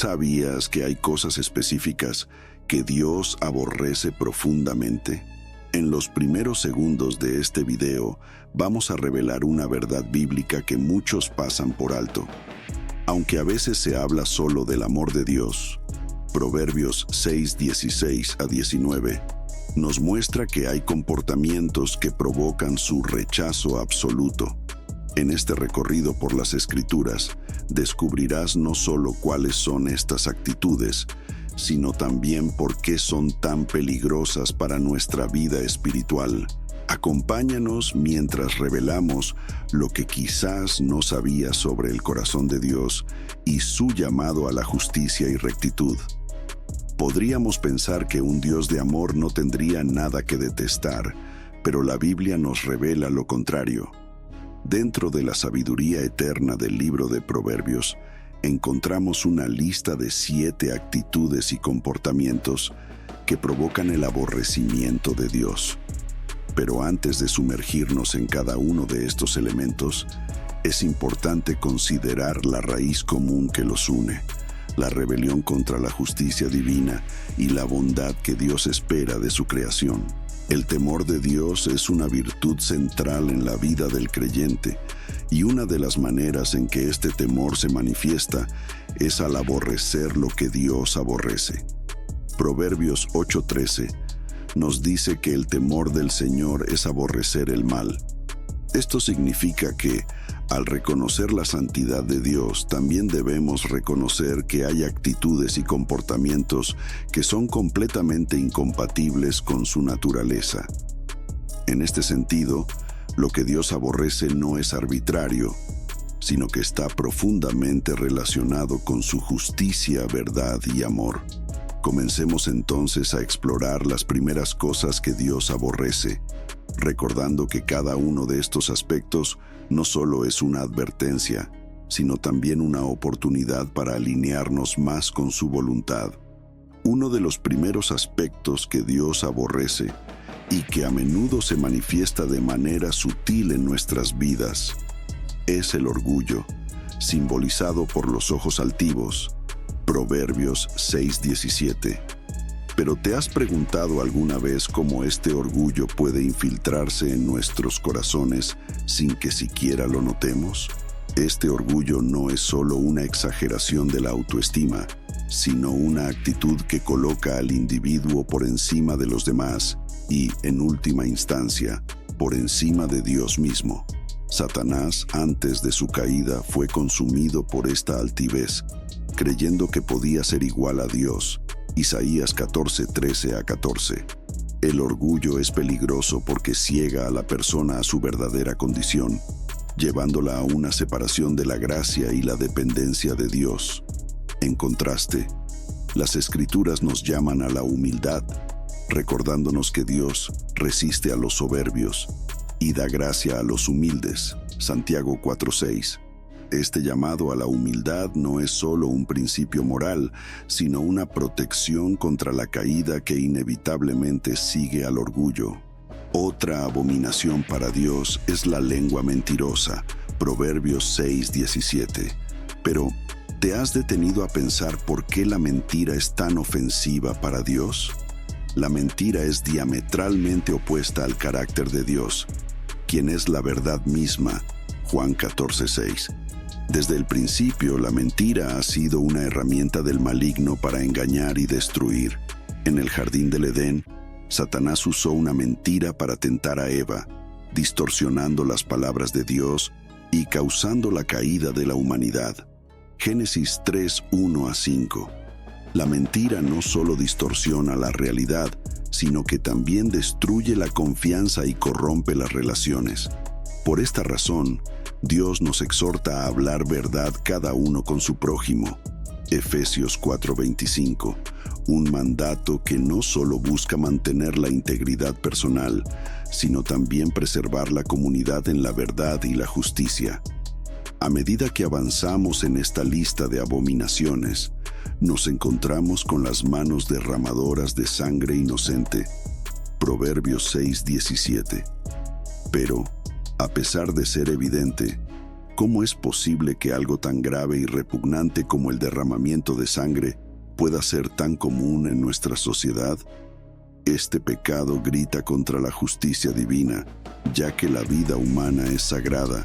¿Sabías que hay cosas específicas que Dios aborrece profundamente? En los primeros segundos de este video vamos a revelar una verdad bíblica que muchos pasan por alto. Aunque a veces se habla solo del amor de Dios, Proverbios 6:16-19 nos muestra que hay comportamientos que provocan su rechazo absoluto. En este recorrido por las Escrituras, descubrirás no solo cuáles son estas actitudes, sino también por qué son tan peligrosas para nuestra vida espiritual. Acompáñanos mientras revelamos lo que quizás no sabías sobre el corazón de Dios y su llamado a la justicia y rectitud. Podríamos pensar que un Dios de amor no tendría nada que detestar, pero la Biblia nos revela lo contrario. Dentro de la sabiduría eterna del libro de Proverbios, encontramos una lista de 7 actitudes y comportamientos que provocan el aborrecimiento de Dios. Pero antes de sumergirnos en cada uno de estos elementos, es importante considerar la raíz común que los une, la rebelión contra la justicia divina y la bondad que Dios espera de su creación. El temor de Dios es una virtud central en la vida del creyente, y una de las maneras en que este temor se manifiesta es al aborrecer lo que Dios aborrece. Proverbios 8:13 nos dice que el temor del Señor es aborrecer el mal. Esto significa que, al reconocer la santidad de Dios, también debemos reconocer que hay actitudes y comportamientos que son completamente incompatibles con su naturaleza. En este sentido, lo que Dios aborrece no es arbitrario, sino que está profundamente relacionado con su justicia, verdad y amor. Comencemos entonces a explorar las primeras cosas que Dios aborrece, recordando que cada uno de estos aspectos no solo es una advertencia, sino también una oportunidad para alinearnos más con su voluntad. Uno de los primeros aspectos que Dios aborrece y que a menudo se manifiesta de manera sutil en nuestras vidas es el orgullo, simbolizado por los ojos altivos. Proverbios 6:17. ¿Pero te has preguntado alguna vez cómo este orgullo puede infiltrarse en nuestros corazones sin que siquiera lo notemos? Este orgullo no es solo una exageración de la autoestima, sino una actitud que coloca al individuo por encima de los demás y, en última instancia, por encima de Dios mismo. Satanás, antes de su caída, fue consumido por esta altivez, creyendo que podía ser igual a Dios. Isaías 14:13-14. El orgullo es peligroso porque ciega a la persona a su verdadera condición, llevándola a una separación de la gracia y la dependencia de Dios. En contraste, las Escrituras nos llaman a la humildad, recordándonos que Dios resiste a los soberbios y da gracia a los humildes. Santiago 4:6. Este llamado a la humildad no es solo un principio moral, sino una protección contra la caída que inevitablemente sigue al orgullo. Otra abominación para Dios es la lengua mentirosa, Proverbios 6:17. Pero, ¿te has detenido a pensar por qué la mentira es tan ofensiva para Dios? La mentira es diametralmente opuesta al carácter de Dios, quien es la verdad misma, Juan 14:6. Desde el principio, la mentira ha sido una herramienta del maligno para engañar y destruir. En el jardín del Edén, Satanás usó una mentira para tentar a Eva, distorsionando las palabras de Dios y causando la caída de la humanidad. Génesis 3:1-5. La mentira no solo distorsiona la realidad, sino que también destruye la confianza y corrompe las relaciones. Por esta razón, Dios nos exhorta a hablar verdad cada uno con su prójimo. Efesios 4:25, un mandato que no solo busca mantener la integridad personal, sino también preservar la comunidad en la verdad y la justicia. A medida que avanzamos en esta lista de abominaciones, nos encontramos con las manos derramadoras de sangre inocente. Proverbios 6:17. Pero, a pesar de ser evidente, ¿Cómo es posible que algo tan grave y repugnante como el derramamiento de sangre pueda ser tan común en nuestra sociedad? Este pecado grita contra la justicia divina, ya que la vida humana es sagrada,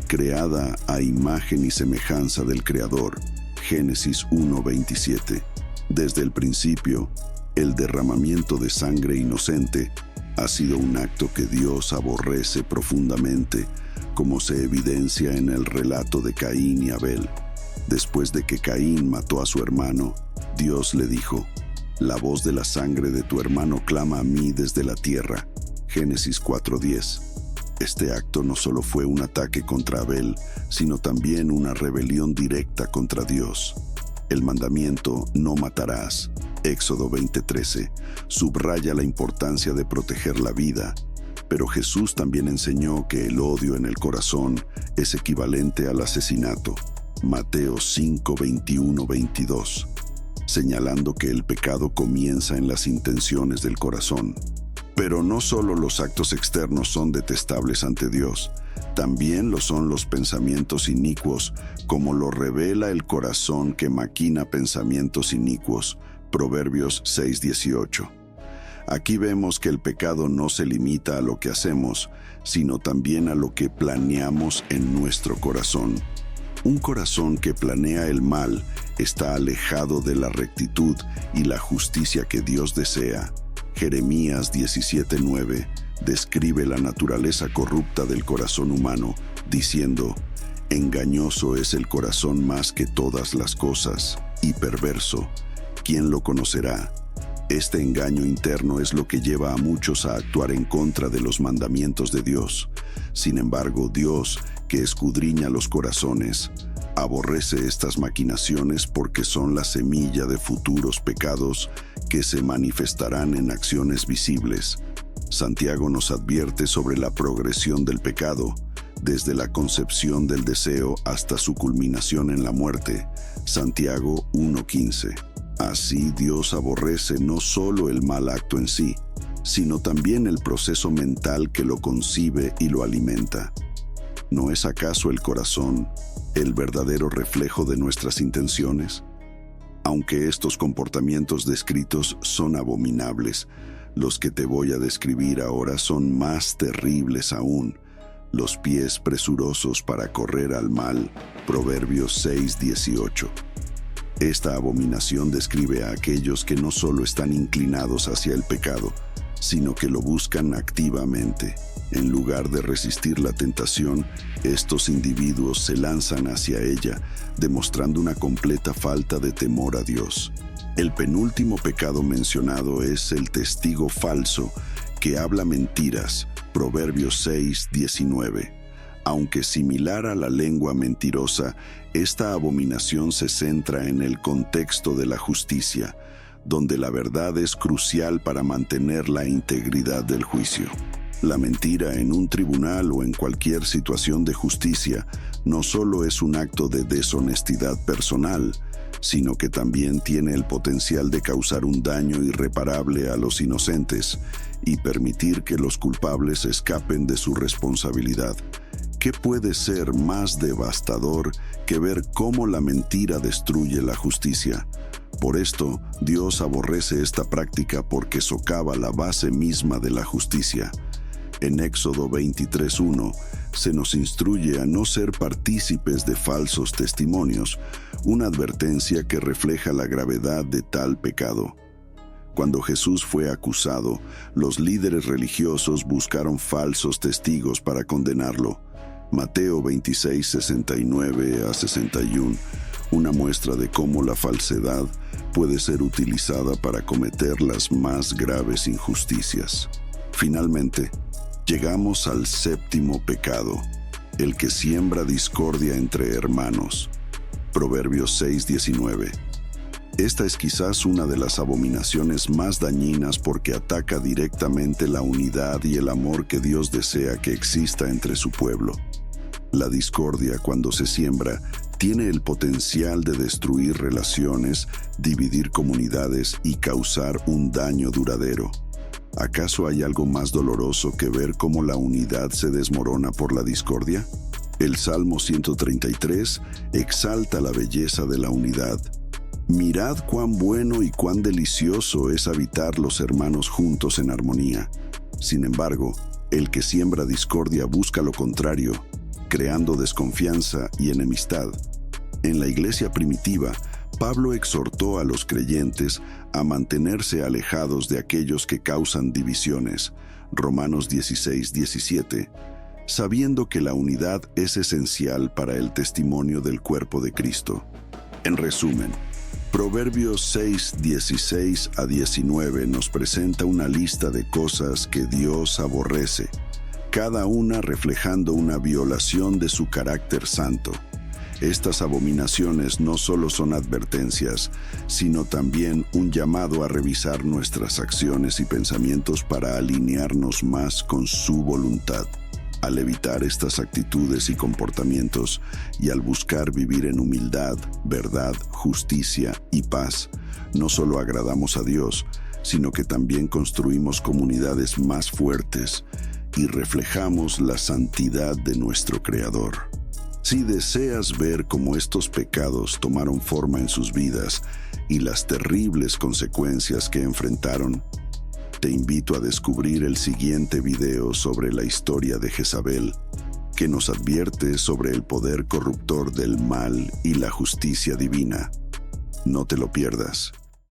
creada a imagen y semejanza del Creador. Génesis 1:27. Desde el principio, el derramamiento de sangre inocente ha sido un acto que Dios aborrece profundamente, como se evidencia en el relato de Caín y Abel. Después de que Caín mató a su hermano, Dios le dijo: «La voz de la sangre de tu hermano clama a mí desde la tierra». Génesis 4:10. Este acto no solo fue un ataque contra Abel, sino también una rebelión directa contra Dios. El mandamiento «no matarás», Éxodo 20:13, subraya la importancia de proteger la vida, pero Jesús también enseñó que el odio en el corazón es equivalente al asesinato, Mateo 5:21-22, señalando que el pecado comienza en las intenciones del corazón. Pero no solo los actos externos son detestables ante Dios, también lo son los pensamientos inicuos, como lo revela el corazón que maquina pensamientos inicuos, Proverbios 6:18. Aquí vemos que el pecado no se limita a lo que hacemos, sino también a lo que planeamos en nuestro corazón. Un corazón que planea el mal está alejado de la rectitud y la justicia que Dios desea. Jeremías 17:9 describe la naturaleza corrupta del corazón humano, diciendo: «Engañoso es el corazón más que todas las cosas, y perverso. ¿Quién lo conocerá?». Este engaño interno es lo que lleva a muchos a actuar en contra de los mandamientos de Dios. Sin embargo, Dios, que escudriña los corazones, aborrece estas maquinaciones porque son la semilla de futuros pecados que se manifestarán en acciones visibles. Santiago nos advierte sobre la progresión del pecado, desde la concepción del deseo hasta su culminación en la muerte. Santiago 1:15. Así Dios aborrece no solo el mal acto en sí, sino también el proceso mental que lo concibe y lo alimenta. ¿No es acaso el corazón el verdadero reflejo de nuestras intenciones? Aunque estos comportamientos descritos son abominables, los que te voy a describir ahora son más terribles aún. Los pies presurosos para correr al mal, Proverbios 6:18. Esta abominación describe a aquellos que no solo están inclinados hacia el pecado, sino que lo buscan activamente. En lugar de resistir la tentación, estos individuos se lanzan hacia ella, demostrando una completa falta de temor a Dios. El penúltimo pecado mencionado es el testigo falso, que habla mentiras, Proverbios 6:19. Aunque similar a la lengua mentirosa, esta abominación se centra en el contexto de la justicia, donde la verdad es crucial para mantener la integridad del juicio. La mentira en un tribunal o en cualquier situación de justicia no solo es un acto de deshonestidad personal, sino que también tiene el potencial de causar un daño irreparable a los inocentes y permitir que los culpables escapen de su responsabilidad. ¿Qué puede ser más devastador que ver cómo la mentira destruye la justicia? Por esto, Dios aborrece esta práctica porque socava la base misma de la justicia. En Éxodo 23:1 se nos instruye a no ser partícipes de falsos testimonios, una advertencia que refleja la gravedad de tal pecado. Cuando Jesús fue acusado, los líderes religiosos buscaron falsos testigos para condenarlo. Mateo 26:69-61, una muestra de cómo la falsedad puede ser utilizada para cometer las más graves injusticias. Finalmente, llegamos al séptimo pecado, el que siembra discordia entre hermanos. Proverbios 6:19. Esta es quizás una de las abominaciones más dañinas porque ataca directamente la unidad y el amor que Dios desea que exista entre su pueblo. La discordia, cuando se siembra, tiene el potencial de destruir relaciones, dividir comunidades y causar un daño duradero. ¿Acaso hay algo más doloroso que ver cómo la unidad se desmorona por la discordia? El Salmo 133 exalta la belleza de la unidad. Mirad cuán bueno y cuán delicioso es habitar los hermanos juntos en armonía. Sin embargo, el que siembra discordia busca lo contrario, creando desconfianza y enemistad. En la iglesia primitiva, Pablo exhortó a los creyentes a mantenerse alejados de aquellos que causan divisiones. Romanos 16:17, sabiendo que la unidad es esencial para el testimonio del cuerpo de Cristo. En resumen, Proverbios 6:16-19 nos presenta una lista de cosas que Dios aborrece, cada una reflejando una violación de su carácter santo. Estas abominaciones no solo son advertencias, sino también un llamado a revisar nuestras acciones y pensamientos para alinearnos más con su voluntad. Al evitar estas actitudes y comportamientos y al buscar vivir en humildad, verdad, justicia y paz, no solo agradamos a Dios, sino que también construimos comunidades más fuertes y reflejamos la santidad de nuestro Creador. Si deseas ver cómo estos pecados tomaron forma en sus vidas y las terribles consecuencias que enfrentaron, te invito a descubrir el siguiente video sobre la historia de Jezabel, que nos advierte sobre el poder corruptor del mal y la justicia divina. No te lo pierdas.